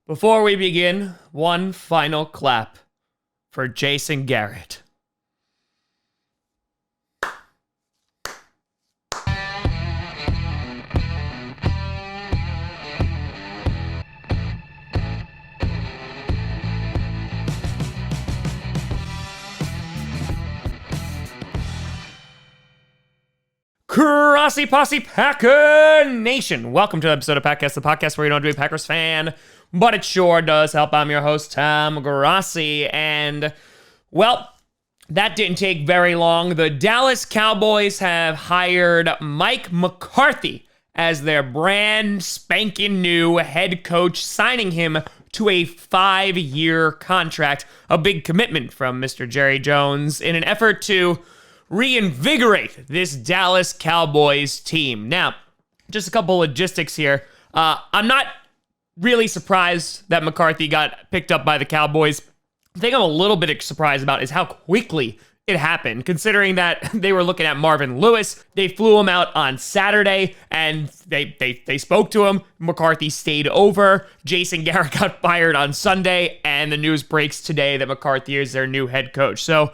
Before we begin, one final clap for Jason Garrett. Grossi Posse Packer Nation. Welcome to an episode of Packcast, the podcast where you don't have to be a Packers fan, but it sure does help. I'm your host, Tom Grossi, and, well, that didn't take very long. The Dallas Cowboys have hired Mike McCarthy as their brand spanking new head coach, signing him to a 5-year contract, a big commitment from Mr. Jerry Jones in an effort to reinvigorate this Dallas Cowboys team. Now, just a couple logistics here. I'm not really surprised that McCarthy got picked up by the Cowboys. The thing I'm a little bit surprised about is how quickly it happened, considering that they were looking at Marvin Lewis. They flew him out on Saturday, and they spoke to him. McCarthy stayed over. Jason Garrett got fired on Sunday, and the news breaks today that McCarthy is their new head coach. So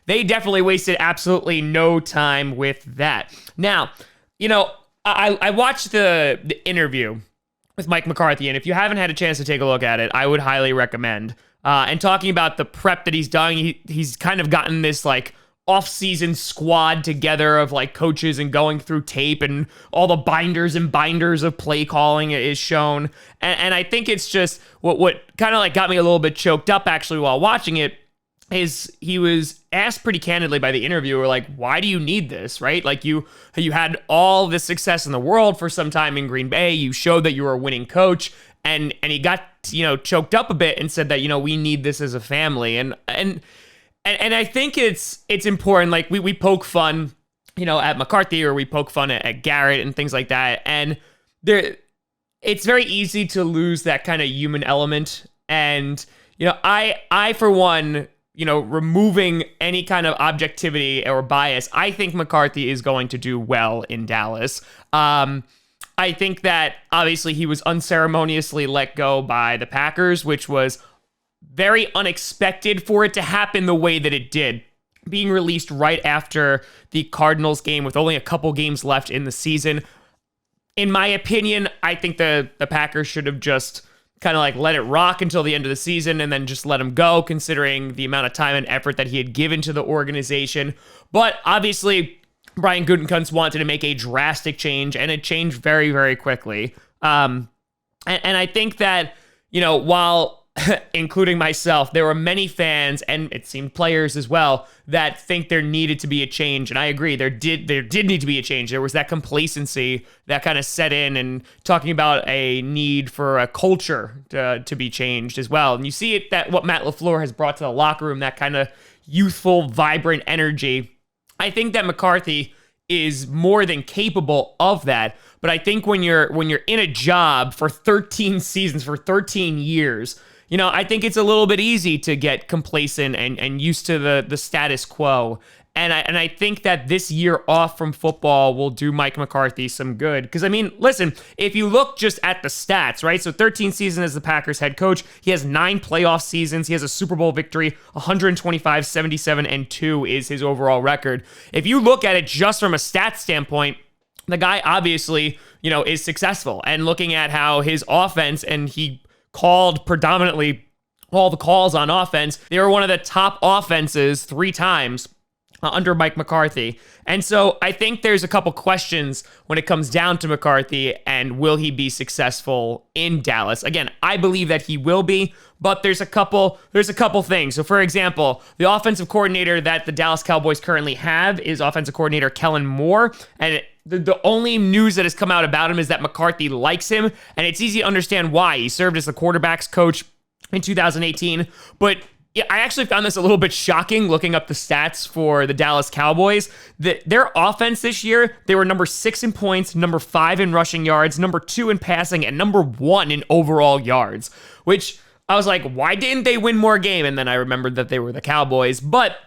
they definitely wasted absolutely no time with that. Now, you know, I watched the interview with Mike McCarthy, and if you haven't had a chance to take a look at it, I would highly recommend. And talking about the prep that he's done, he's kind of gotten this like off-season squad together of like coaches and going through tape, and all the binders and binders of play calling is shown. And I think it's just what kind of like got me a little bit choked up actually while watching it is he was asked pretty candidly by the interviewer, like, why do you need this, right? Like, you had all this success in the world for some time in Green Bay. You showed that you were a winning coach, and he got, choked up a bit and said that, we need this as a family. And I think it's important. Like, we poke fun, at McCarthy, or we poke fun at Garrett and things like that. And it's very easy to lose that kind of human element. And, I for one, removing any kind of objectivity or bias, I think McCarthy is going to do well in Dallas. I think that obviously he was unceremoniously let go by the Packers, which was very unexpected for it to happen the way that it did. Being released right after the Cardinals game with only a couple games left in the season. In my opinion, I think the Packers should have just kind of like let it rock until the end of the season and then just let him go, considering the amount of time and effort that he had given to the organization. But obviously, Brian Gutekunst wanted to make a drastic change, and it changed very, very quickly. And I think that, while including myself, there were many fans, and it seemed players as well, that think there needed to be a change. And I agree, there did need to be a change. There was that complacency that kind of set in, and talking about a need for a culture to be changed as well. And you see it, that what Matt LaFleur has brought to the locker room, that kind of youthful, vibrant energy. I think that McCarthy is more than capable of that. But I think when you're in a job for 13 seasons, for 13 years, I think it's a little bit easy to get complacent and used to the status quo. And I think that this year off from football will do Mike McCarthy some good. Because, listen, if you look just at the stats, right? So 13 seasons as the Packers head coach. He has 9 playoff seasons. He has a Super Bowl victory. 125, 77, and 2 is his overall record. If you look at it just from a stats standpoint, the guy obviously, is successful. And looking at how his offense, and he called predominantly all the calls on offense, they were one of the top offenses 3 times under Mike McCarthy. And so I think there's a couple questions when it comes down to McCarthy and will he be successful in Dallas. Again, I believe that he will be, but there's a couple things. So for example, the offensive coordinator that the Dallas Cowboys currently have is offensive coordinator Kellen Moore, and the only news that has come out about him is that McCarthy likes him, and it's easy to understand why. He served as the quarterback's coach in 2018, but yeah, I actually found this a little bit shocking looking up the stats for the Dallas Cowboys. Their offense this year, they were number 6 in points, number 5 in rushing yards, number 2 in passing, and number 1 in overall yards, which I was like, why didn't they win more game? And then I remembered that they were the Cowboys. But,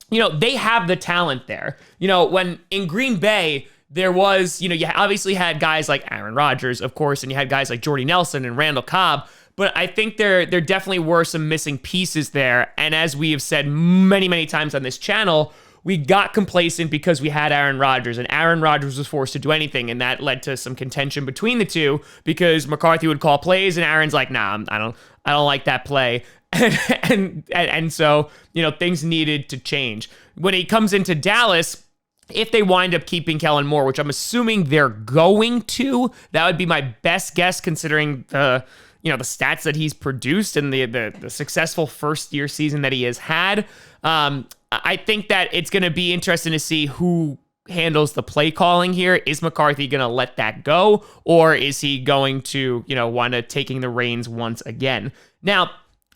they have the talent there. When in Green Bay, there was, you obviously had guys like Aaron Rodgers, of course, and you had guys like Jordy Nelson and Randall Cobb. but I think there definitely were some missing pieces there. And as we have said many, many times on this channel, we got complacent because we had Aaron Rodgers, and Aaron Rodgers was forced to do anything, and that led to some contention between the two because McCarthy would call plays, and Aaron's like, nah, I don't like that play. And so, things needed to change. When he comes into Dallas, if they wind up keeping Kellen Moore, which I'm assuming they're going to, that would be my best guess considering the stats that he's produced and the successful first-year season that he has had. I think that it's going to be interesting to see who handles the play calling here. Is McCarthy going to let that go, or is he going to, wind up taking the reins once again? Now,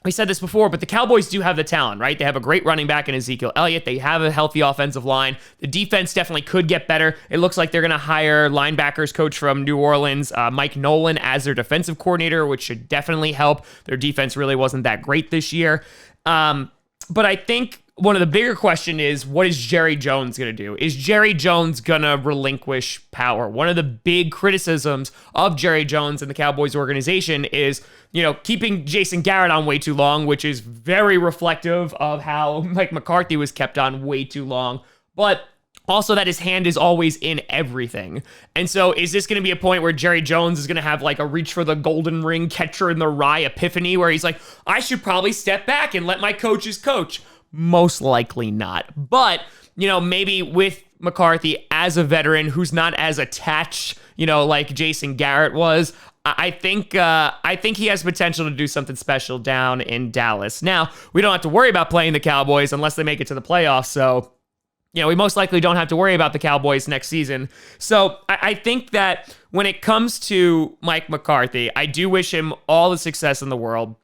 we said this before, but the Cowboys do have the talent, right? They have a great running back in Ezekiel Elliott. They have a healthy offensive line. The defense definitely could get better. It looks like they're going to hire linebackers coach from New Orleans, Mike Nolan, as their defensive coordinator, which should definitely help. Their defense really wasn't that great this year. But I think one of the bigger question is, what is Jerry Jones going to do? Is Jerry Jones going to relinquish power? One of the big criticisms of Jerry Jones and the Cowboys organization is, keeping Jason Garrett on way too long, which is very reflective of how Mike McCarthy was kept on way too long. But also that his hand is always in everything. And so is this going to be a point where Jerry Jones is going to have like a reach for the golden ring, catcher in the rye epiphany where he's like, I should probably step back and let my coaches coach? Most likely not. But, maybe with McCarthy as a veteran who's not as attached, like Jason Garrett was, I think he has potential to do something special down in Dallas. Now, we don't have to worry about playing the Cowboys unless they make it to the playoffs. So, we most likely don't have to worry about the Cowboys next season. So I think that when it comes to Mike McCarthy, I do wish him all the success in the world.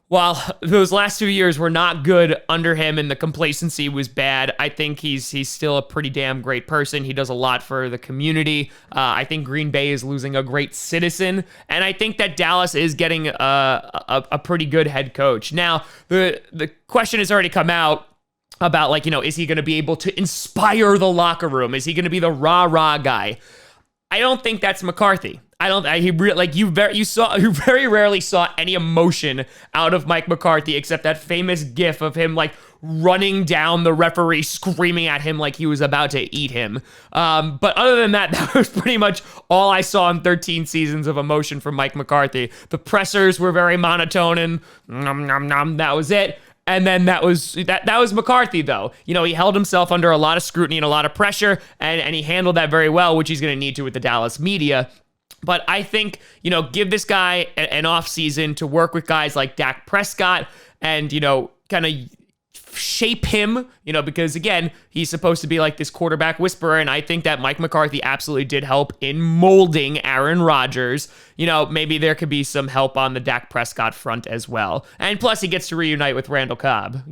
While those last 2 years were not good under him and the complacency was bad, I think he's still a pretty damn great person. He does a lot for the community. I think Green Bay is losing a great citizen, and I think that Dallas is getting a pretty good head coach. Now, the question has already come out about, is he going to be able to inspire the locker room? Is he going to be the rah-rah guy? I don't think that's McCarthy. You very rarely saw any emotion out of Mike McCarthy except that famous gif of him running down the referee screaming at him like he was about to eat him. But other than that, that was pretty much all I saw in 13 seasons of emotion from Mike McCarthy. The pressers were very monotone and nom nom nom. That was it. And then that was McCarthy, though. He held himself under a lot of scrutiny and a lot of pressure, and he handled that very well, which he's going to need to with the Dallas media. But I think, give this guy an offseason to work with guys like Dak Prescott and, kind of shape him, because, again, he's supposed to be like this quarterback whisperer. And I think that Mike McCarthy absolutely did help in molding Aaron Rodgers. Maybe there could be some help on the Dak Prescott front as well. And plus, he gets to reunite with Randall Cobb,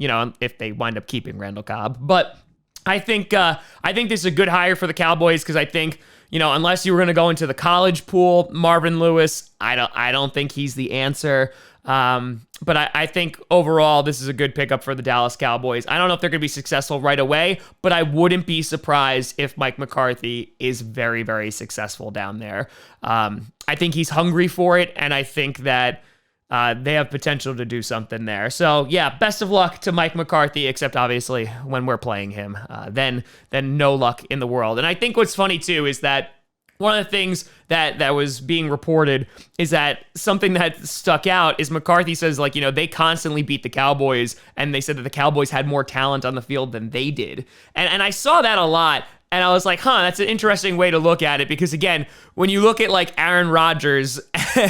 if they wind up keeping Randall Cobb. But I think this is a good hire for the Cowboys because I think, unless you were going to go into the college pool, Marvin Lewis, I don't think he's the answer. But I think overall, this is a good pickup for the Dallas Cowboys. I don't know if they're going to be successful right away, but I wouldn't be surprised if Mike McCarthy is very, very successful down there. I think he's hungry for it, and I think that they have potential to do something there. So, yeah, best of luck to Mike McCarthy, except obviously when we're playing him. Then no luck in the world. And I think what's funny, too, is that one of the things that was being reported is that something that stuck out is McCarthy says, they constantly beat the Cowboys, and they said that the Cowboys had more talent on the field than they did. And I saw that a lot, and I was like, that's an interesting way to look at it, because, again, when you look at, Aaron Rodgers,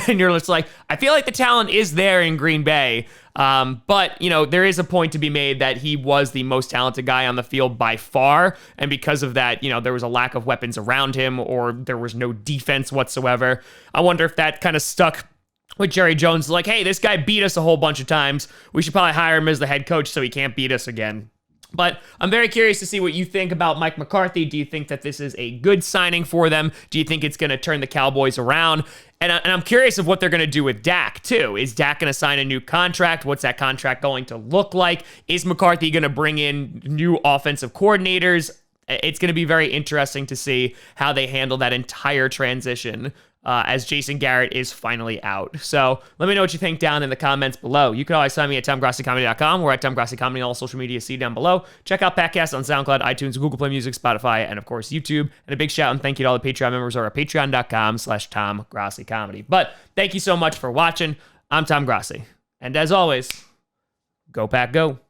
and you're just like, I feel like the talent is there in Green Bay, but, there is a point to be made that he was the most talented guy on the field by far, and because of that, there was a lack of weapons around him, or there was no defense whatsoever. I wonder if that kind of stuck with Jerry Jones, hey, this guy beat us a whole bunch of times. We should probably hire him as the head coach so he can't beat us again. But I'm very curious to see what you think about Mike McCarthy. Do you think that this is a good signing for them? Do you think it's going to turn the Cowboys around? And I'm curious of what they're going to do with Dak, too. Is Dak going to sign a new contract? What's that contract going to look like? Is McCarthy going to bring in new offensive coordinators? It's going to be very interesting to see how they handle that entire transition as Jason Garrett is finally out. So let me know what you think down in the comments below. You can always find me at TomGrossiComedy.com or at TomGrossiComedy on all social media. See down below. Check out podcasts on SoundCloud, iTunes, Google Play Music, Spotify, and of course YouTube. And a big shout and thank you to all the Patreon members over at patreon.com/TomGrossiComedy. But thank you so much for watching. I'm Tom Grossi. And as always, go Pack Go.